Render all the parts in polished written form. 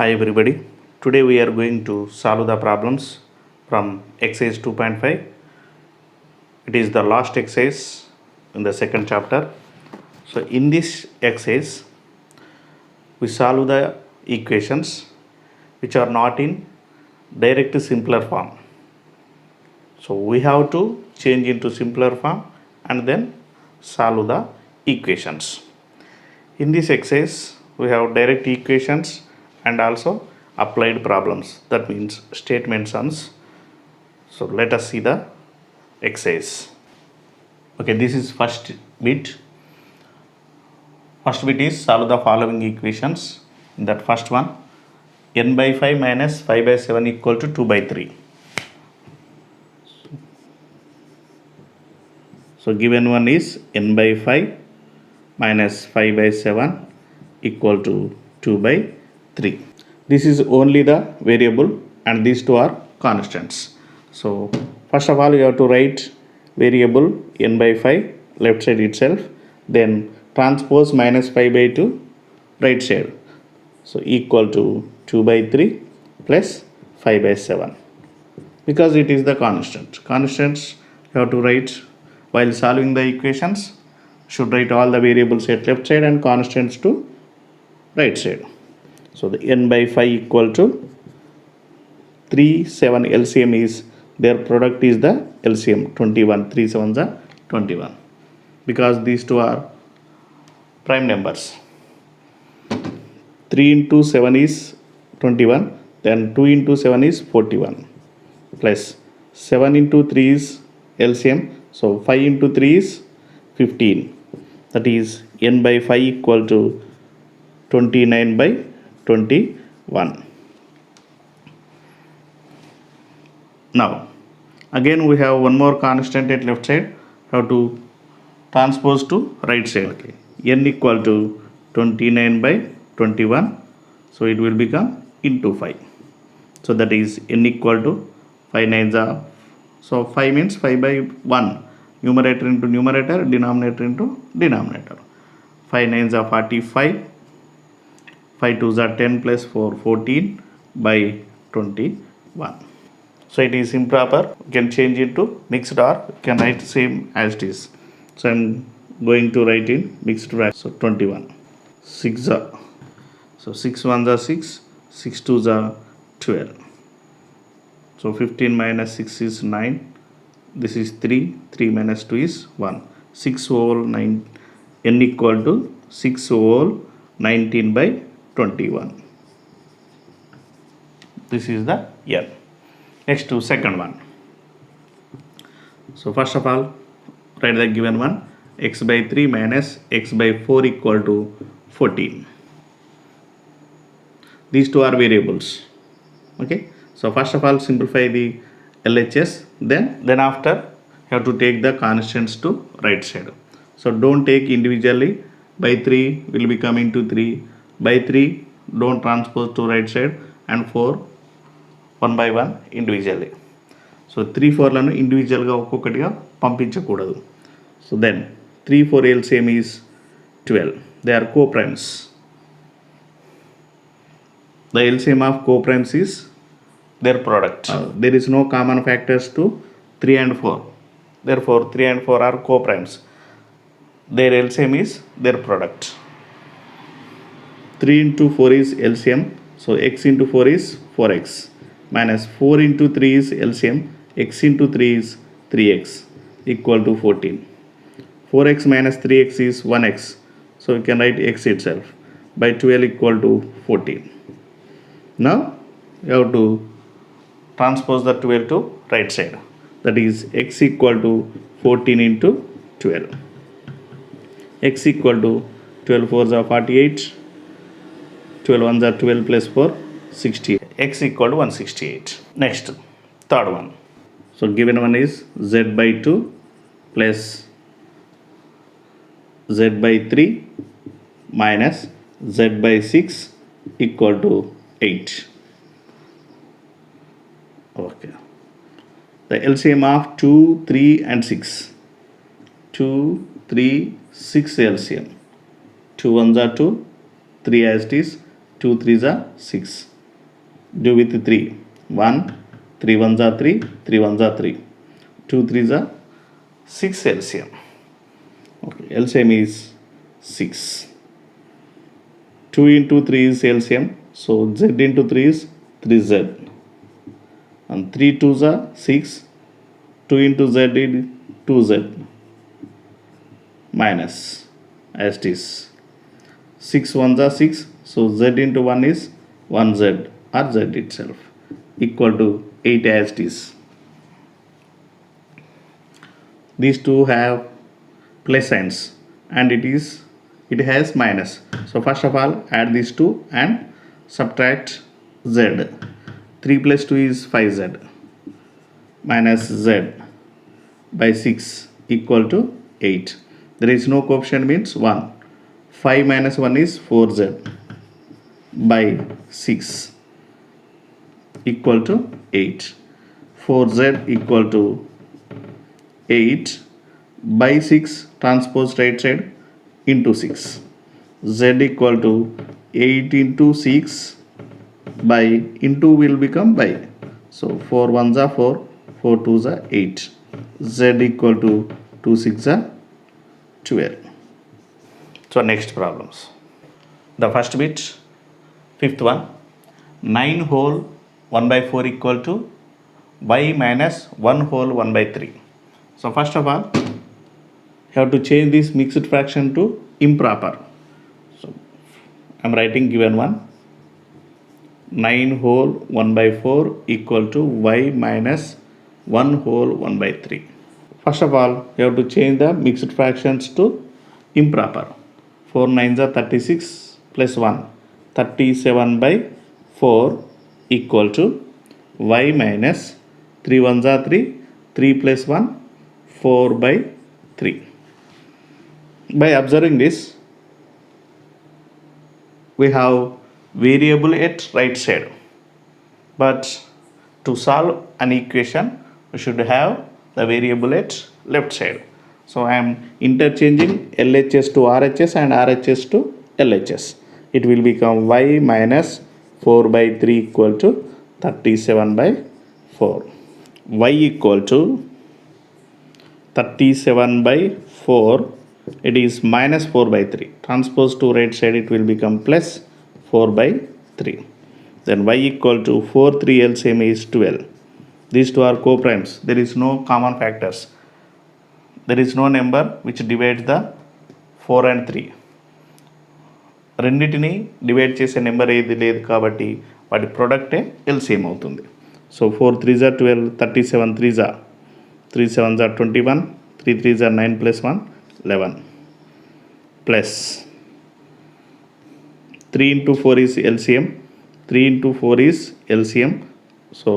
Hi everybody. Today we are going to solve the problems from exercise 2.5. It is the last exercise in the second chapter. So in this exercise we solve the equations which are not in direct simpler form. So we have to change into simpler form and then solve the equations. In this exercise we have direct equations and also applied problems, that means statement sums. So let us see the exercise. Okay, this is first bit. First bit is solve the following equations. In that first one, n by 5 minus 5 by 7 equal to 2 by 3. So given one is n by 5 minus 5 by 7 equal to 2 by 3. This is only the variable and these two are constants. So first of all you have to write variable n by 5 left side itself, then transpose minus 5 by 2 right side. So equal to 2 by 3 plus 5 by 7, because it is the constant. Constants you have to write while solving the equations. Should write all the variables at left side and constants to right side. So the n by 5 equal to 3, 7 LCM is, their product is the LCM 21, 3 7s are 21, because these two are prime numbers. 3 into 7 is 21, then 2 into 7 is 41, plus 7 into 3 is LCM, so 5 into 3 is 15, that is n by 5 equal to 29 by 21. Now again we have one more constant at left side, have to transpose to right side. Okay. N equal to 29 by 21, so it will become into 5. So that is n equal to 5 nines are, so 5 means 5 by 1, numerator into numerator, denominator into denominator. 5 nines are 45, 5 2s are 10 plus 4 14 by 21. So it is improper, you can change it to mixed or you can write same as it is. So I am going to write in mixed bracket. So 21. 6 are, so 6 1s are 6, 6 2s are 12. So 15 minus 6 is 9. This is 3, 3 minus 2 is 1. 6 whole 9, n equal to 6 whole 19 by 21. This is the n. Next to second one. So first of all write the given one, x by 3 minus x by 4 equal to 14. These two are variables. Okay, so first of all simplify the LHS, then after you have to take the constants to right side. So don't take individually. By 3 will become into 3, by 3 don't transpose to right side, and 4 1 by 1 individually. So 3 4 లను ఇండివిజువల్గా ఒక్కొక్కటిగా పంపించకూడదు. So then 3 4 LCM is 12. They are co-primes. The LCM of co-primes is their product. There is no common factors to 3 and 4. Therefore 3 and 4 are co-primes. Their LCM is their product. 3 into 4 is LCM, so x into 4 is 4x, minus 4 into 3 is LCM, x into 3 is 3x, equal to 14. 4x minus 3x is 1x, so we can write x itself, by 12 equal to 14. Now you have to transpose the 12 to right side, that is x equal to 14 into 12. X equal to 12 4s are 48, 12 1s are 12 plus 4 60. X equal to 168. Next, third one. So given one is z by 2 plus z by 3 minus z by 6 equal to 8. Okay. The LCM of 2, 3 and 6. 2, 3, 6 LCM. 2 1s are 2, 3 as it is, 2 3s are 6. do with 3. 1, 3 ones are 3, 3 ones are 3. 2 threes are 6 LCM. Okay, LCM is 6. 2 into 3 is LCM. So Z into 3 is 3Z. And 3 twos are 6. 2 into Z is 2Z. Minus as it is. 6 ones are 6. So Z into 1 is 1Z or Z itself. Equal to 8 as it is. These two have plus signs and it has minus. So first of all add these two and subtract Z. 3 plus 2 is 5Z minus Z by 6 equal to 8. There is no coefficient means 1. 5 minus 1 is 4Z by 6 equal to 8. 4Z equal to 8 by 6 transpose right side into 6. Z equal to 8 into 6 by into will become by. So 4 ones are 4, 4 twos are 8. Z equal to 2 6 are 12. So next problems. The first bit, fifth one, 9 whole 1 by 4 equal to y minus 1 whole 1 by 3. So first of all, you have to change this mixed fraction to improper. So I am writing given one. 9 whole 1 by 4 equal to y minus 1 whole 1 by 3. First of all, you have to change the mixed fractions to improper. 4 nines are 36 plus 1. 37 by 4 equal to y minus 3 ones are 3. 3 plus 1, 4 by 3. By observing this, we have variable at right side. But to solve an equation, we should have the variable at left side. So I am interchanging LHS to RHS and RHS to LHS. It will become y minus 4 by 3 equal to 37 by 4. Y equal to 37 by 4. It is minus 4 by 3. Transpose to right side, it will become plus 4 by 3. Then y equal to 4, 3 LCM is 12. These two are co-primes. There is no common factors. There is no number which divides the 4 and 3. రెండింటిని divide చేసే number ఏది లేదు కాబట్టి వాటి ప్రొడక్టే LCM అవుతుంది. So 4 3s are 12, 37 3s are 3 7s are 21, 3 3s are 9 plus 1 11 plus 3 into 4 is LCM. 3 into 4 is LCM. So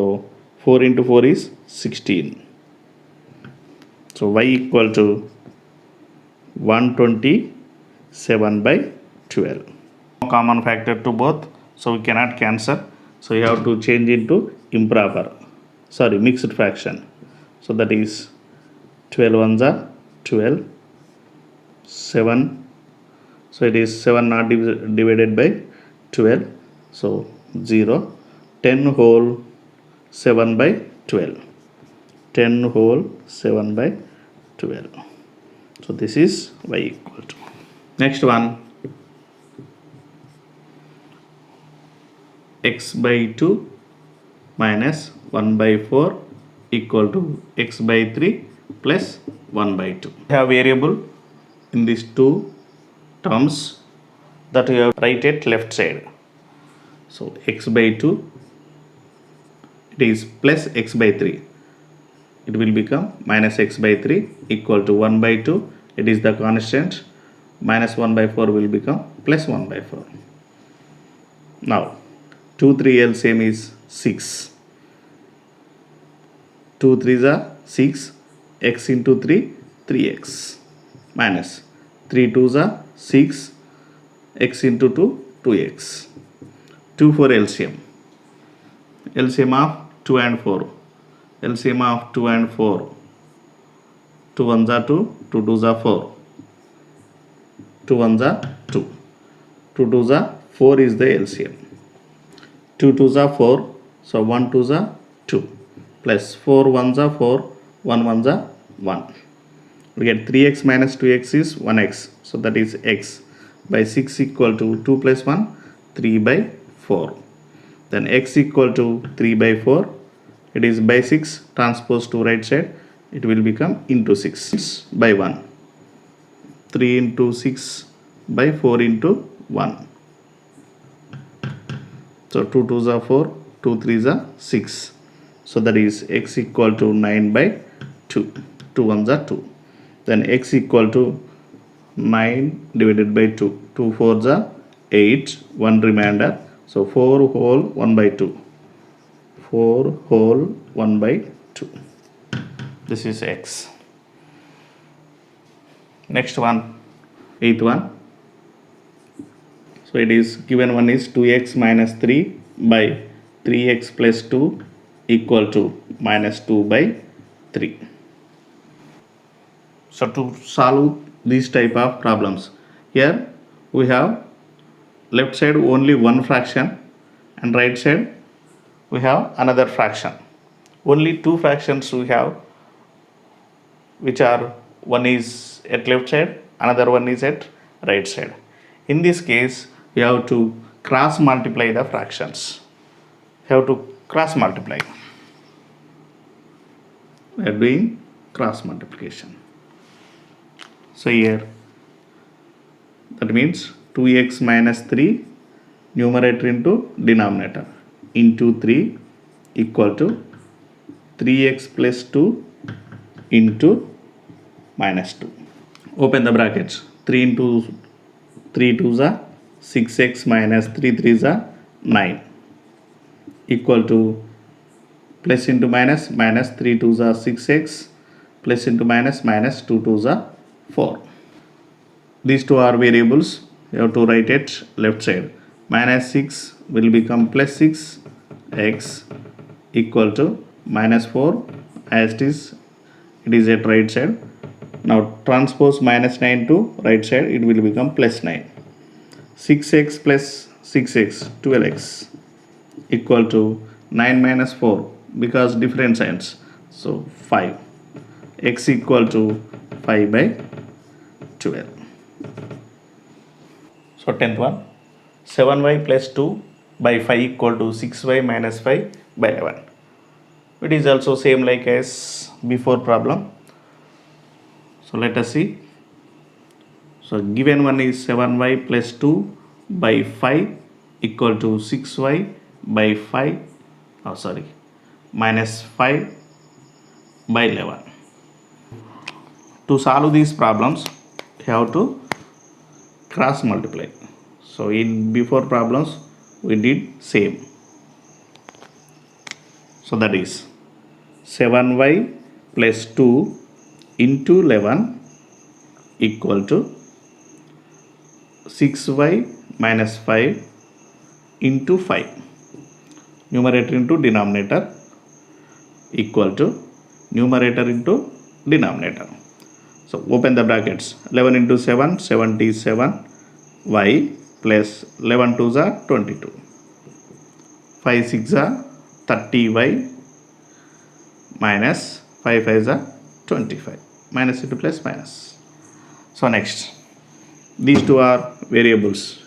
4 into 4 is 16. So y equal to 127 by 12. Common factor to both, so we cannot cancel. So you have to change into improper. Sorry, mixed fraction. So that is 12 ones are 12. 7. So it is 7 not divided by 12. So 0. 10 whole 7 by 12. 10 whole 7 by 12. So this is y equal to. Next one, x by 2 minus 1 by 4 equal to x by 3 plus 1 by 2. We have variable in these two terms that we have write at left side. So x by 2, it is plus x by 3. It will become minus x by 3 equal to 1 by 2. It is the constant. Minus 1 by 4 will become plus 1 by 4. Now 2 3 LCM is 6. 2 3s are 6. X into 3, 3x minus 3 2s are 6. X into 2, 2x. 2 for LCM. LCM of 2 and 4. LCM of 2 and 4. 2 ones are 2, 2 twos are 4. 2 ones are 2. 2 twos are 4 is the LCM. 2 twos are 4. So 1 2s are 2 plus 4 1s are 4, 1 1s are 1. We get 3x minus 2x is 1x. So that is x by 6 equal to 2 plus 1, 3 by 4. Then x equal to 3 by 4. It is by 6 transpose to right side. It will become into 6 by 1. 3 into 6 by 4 into 1. So 2 2s are 4, 2 3s are 6. So that is x equal to 9 by 2. 2 1s are 2. Then x equal to 9 divided by 2. 2 4s are 8. 1 remainder. So 4 whole 1 by 2. 4 whole 1 by 2. This is x. Next one, 8th one. So it is given one is 2x minus 3 by 3x plus 2 equal to minus 2 by 3. So to solve these type of problems, here we have left side only one fraction and right side we have another fraction. Only two fractions we have, which are one is at left side, another one is at right side. In this case, we have to cross multiply the fractions. We have to cross multiply. We are doing cross multiplication. So here, that means 2x minus 3 numerator into denominator into 3 equal to 3x plus 2 into minus 2. Open the brackets. 3 into 3 2s are 6x minus 3 3s are 9 equal to plus into minus, minus 3 2s are 6x plus into minus, minus 2 2s are 4. These two are variables. You have to write it left side. Minus 6 will become plus 6x equal to minus 4 as it is at right side. Now transpose minus 9 to right side, it will become plus 9. 6x plus 6x, 12x equal to 9 minus 4 because different signs. So 5. X equal to 5 by 12. So 10th one. 7y plus 2 by 5 equal to 6y minus 5 by 11. It is also same like as before problem. So let us see. So given one is 7y plus 2 by 5 equal to 6y by 5, minus 5 by 11. To solve these problems, you have to cross multiply. So in before problems, we did same. So that is 7y plus 2 into 11 equal to 6y minus 5 into 5. Numerator into denominator equal to numerator into denominator. So open the brackets. 11 into 7, 77 y plus 11 2s are 22. 5 6 are 30 y minus 5 5s are 25. Minus into plus minus. So next, these two are variables.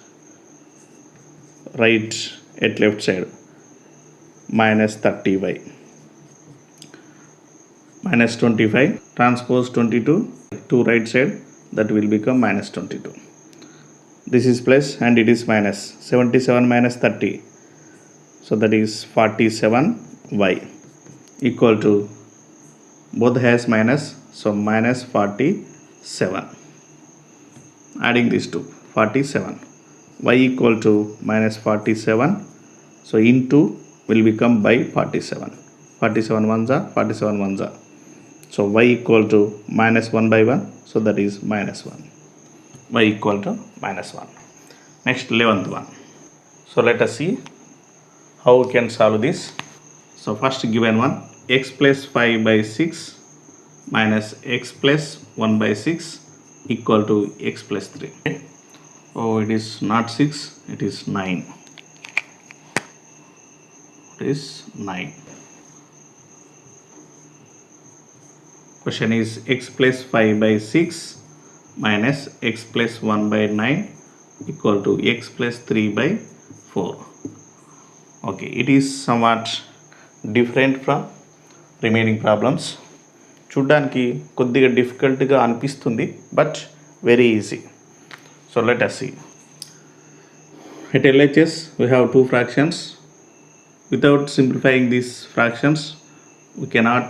Right at left side, minus 30y minus 25 transpose 22 to right side, that will become minus 22. This is plus and it is minus. 77 minus 30, so that is 47y equal to both has minus, so minus 47. Adding these two, 47. Y equal to minus 47, so into will become by 47. 47 ones are 47 ones are. So y equal to minus 1 by 1, so that is minus 1. Y equal to minus 1. Next 11th one. So let us see how we can solve this. So first given one, x plus 5 by 6 minus x plus 1 by 6 equal to x plus 3. Oh, it is not 6, it is 9. It is 9. Question is x plus 5 by 6 minus x plus 1 by 9 equal to x plus 3 by 4. Okay, it is somewhat different from remaining problems. చూడ్డానికి కొద్దిగా డిఫికల్ట్గా అనిపిస్తుంది, but very easy. So let us see. At LHS we have two fractions. Without simplifying these fractions we cannot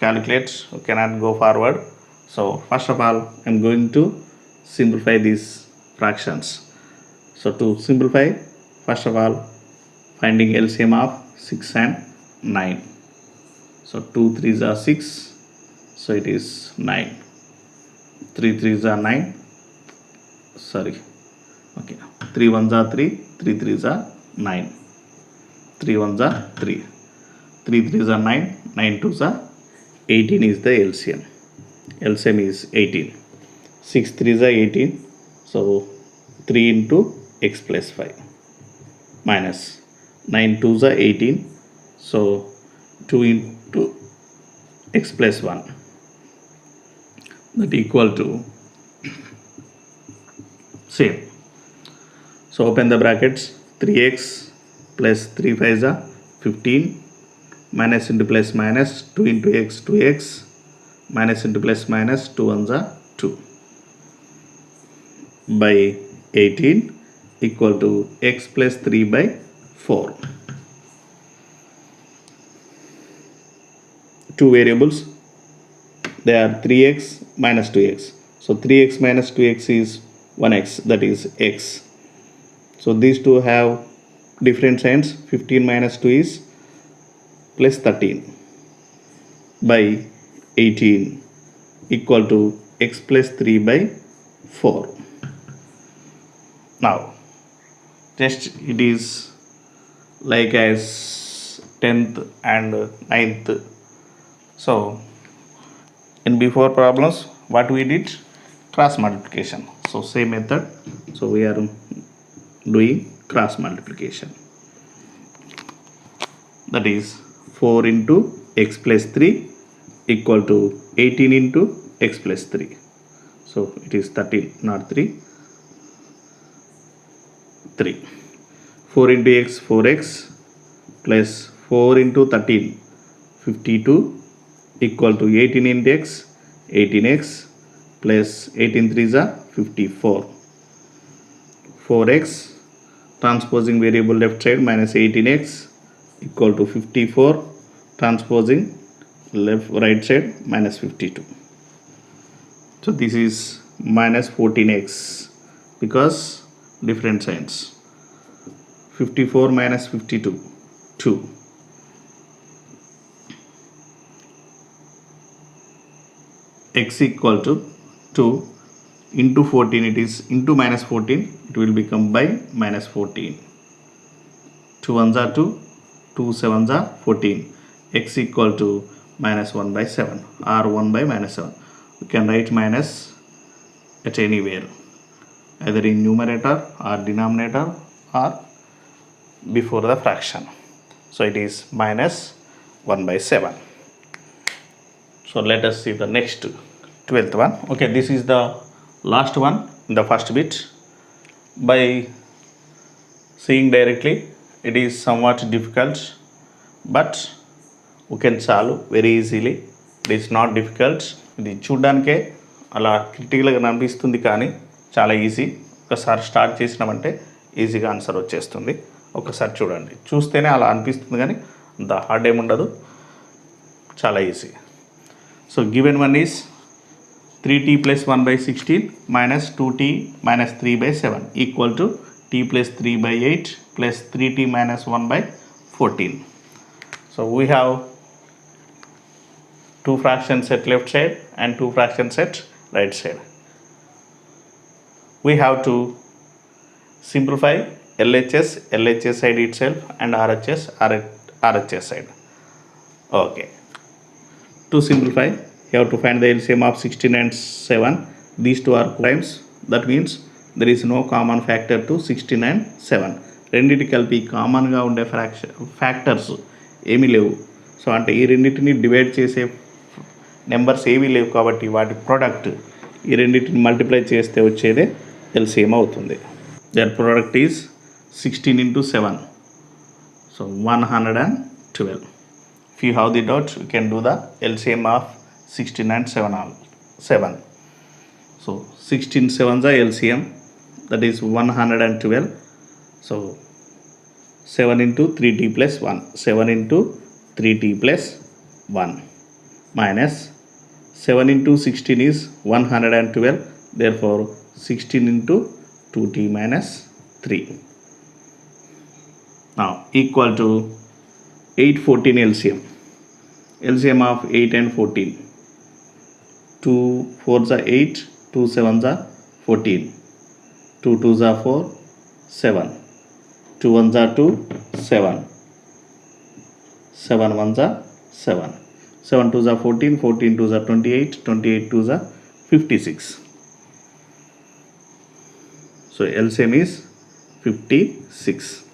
calculate, we cannot go forward. So first of all I am going to simplify these fractions. So to simplify, first of all finding LCM of 6 and 9. So 2 3s are 6, so it is 9. 3 3s are 9, sorry, okay, 3 1s are 3, 3 3s are 9, 3 1s are 3, 3 3s are 9, 9 2s are 18 is the LCM. LCM is 18. 6 3s are 18, so 3 into x plus 5 minus 9 2s are 18, so 2 into x plus 1, that equal to same. So open the brackets, 3x plus 3 5s are 15, minus into plus minus 2 into x 2x, minus into plus minus 2 1s are 2 by 18 equal to x plus 3 by 4. Two variables, they are 3x minus 2x. So 3x minus 2x is 1x, that is x. So these two have different signs. 15 minus 2 is plus 13 by 18 equal to x plus 3 by 4. Now just it is like as 10th and 9th. So in before problems what we did, cross multiplication. So same method, so we are doing cross multiplication. That is 4 into x plus 3 equal to 18 into x plus 3. So it is 13, not 3, 3. 4 into x 4x plus 4 into 13 52 equal to 18 into x 18x plus 18 3s are 54. 4x transposing variable left side minus 18x equal to 54, transposing left right side minus 52. So this is minus 14x because different signs. 54 minus 52, 2. X equal to 2 into 14, it is into minus 14, it will become by minus 14. 2 1s are 2, 2 7s are 14. X equal to minus 1 by 7 or 1 by minus 7. We can write minus at anywhere, either in numerator or denominator or before the fraction. So it is minus 1 by 7. So let us see the next 12th one. Okay, this is the last one in the first bit. By seeing directly it is somewhat difficult, but we can solve very easily. It is not difficult. ఇది చూడడానికే అలా క్రిటికల్గా అనిపిస్తుంది, కానీ చాలా easy. ఒకసారి start చేసినామంటే ఈజీగా answer వచ్చేస్తుంది. ఒకసారి చూడండి, చూస్తేనే అలా అనిపిస్తుంది కానీ అంత హార్డ్ ఏముండదు, చాలా easy. So given one is 3t plus 1 by 16 minus 2t minus 3 by 7 equal to t plus 3 by 8 plus 3t minus 1 by 14. So we have two fractions at left side and two fractions at right side. We have to simplify LHS side itself and RHS side. Okay. To simplify, you have to find the LCM of 16 and 7. These two are primes. That means there is no common factor to 16 and 7. రెండింటి కలిపి కామన్గా ఉండే factors ఏమీ లేవు. So అంటే ఈ రెండింటిని divide చేసే నెంబర్స్ ఏమీ లేవు కాబట్టి వాటి ప్రోడక్ట్ ఈ రెండింటిని మల్టిప్లై చేస్తే వచ్చేదే ఎల్సిఎం అవుతుంది. Their product is 16 into 7. So 112. If you have the doubt, you can do the LCM of 16 and 7. So 16 7s are LCM, that is 112. So 7 into 3t plus 1. 7 into 3t plus 1 minus 7 into 16 is 112. Therefore 16 into 2t minus 3. Now equal to 8 14 LCM. LCM of 8 and 14. 2 4s are 8, 2 7s are 14. 2 2s are 4, 7. 2 1s are 2, 7. 7 1s are 7. 7 2s are 14, 14 2s are 28, 28 2s are 56. So LCM is 56.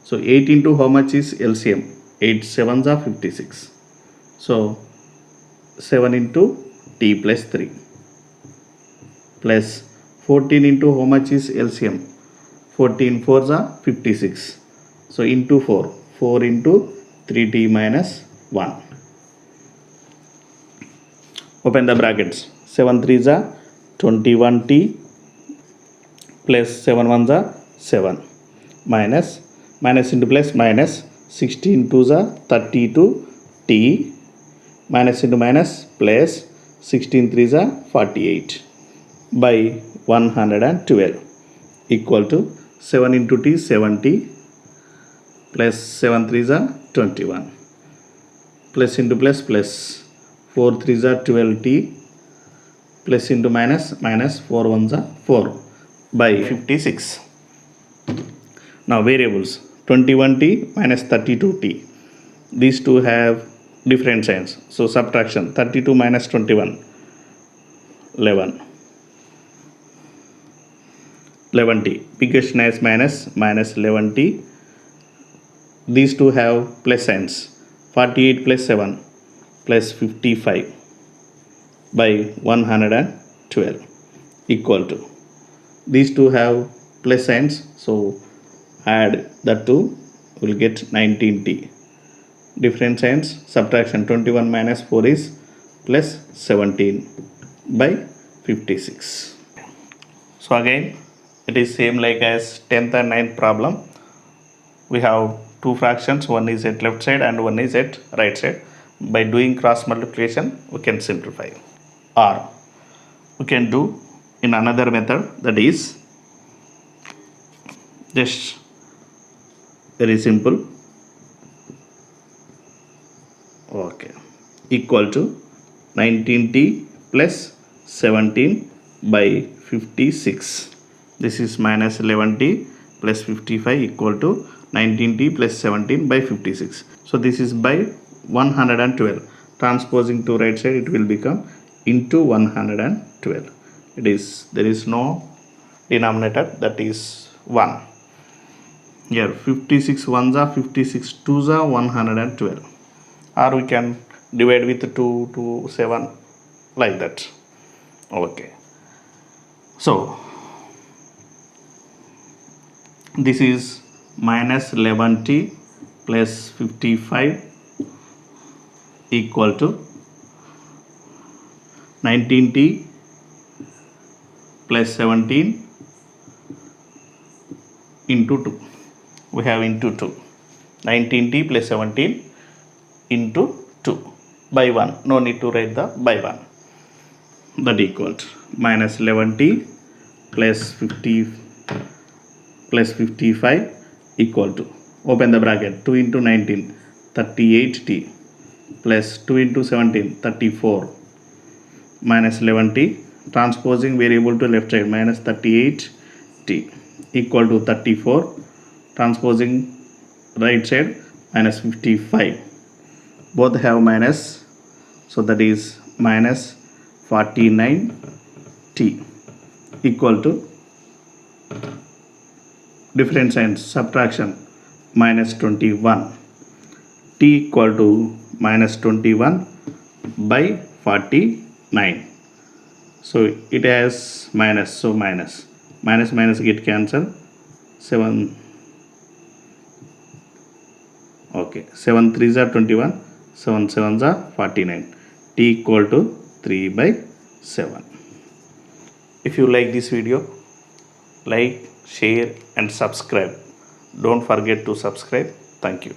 So 8 into how much is LCM? 8 7s are 56. So 7 into t plus 3 plus 14 into how much is LCM? 14 4s are 56. So into 4, 4 into 3t minus 1. Open the brackets. 7 3s are 21t plus 7 1s are 7 minus into plus minus 16 2s are 32t minus into minus plus 16 3s are 48 by 112 equal to 7 into t 70 plus 7 3s are 21 plus into plus 4 3s are 12t plus into minus 4 1s are 4 by 56. Now variables 21t minus 32t. These two have different signs. So subtraction 32 minus 21, 11. 11t. Biggest nice minus 11t. These two have plus signs. 48 plus 7 plus 55 by 112 equal to. These two have plus signs. So add that two, will get 19t. Different signs, subtraction 21 minus 4 is plus 17 by 56. So again it is same like as 10th and 9th problem. We have two fractions, one is at left side and one is at right side. By doing cross multiplication we can simplify. Or we can do in another method, that is just very simple. Okay, equal to 19t plus 17 by 56. This is minus 11t plus 55 equal to 19t plus 17 by 56. So this is by 112. Transposing to right side, it will become into 112. There is no denominator, that is 1. Here 56 1s are 56 2s are 112. Or we can divide with 2 to 7 like that. Okay. So this is minus 11t plus 55 equal to 19t plus 17 into 2. We have into 2. 19t plus 17 into 2 by 1. No need to write the by 1. That equal to minus 11t plus 55 equal to, open the bracket, 2 into 19 38t plus 2 into 17 34 minus 11t. Transposing variable to left side, minus 38t equal to 34. Transposing right side, minus 55. Both have minus, so that is minus 49t equal to, different signs, subtraction minus 21 t equal to minus 21 by 49. So it has minus, so minus get cancelled. 7, okay, 7 3s are 21, 7 7s are 49. T equal to 3 by 7. If you like this video, like, share and subscribe. Don't forget to subscribe. Thank you.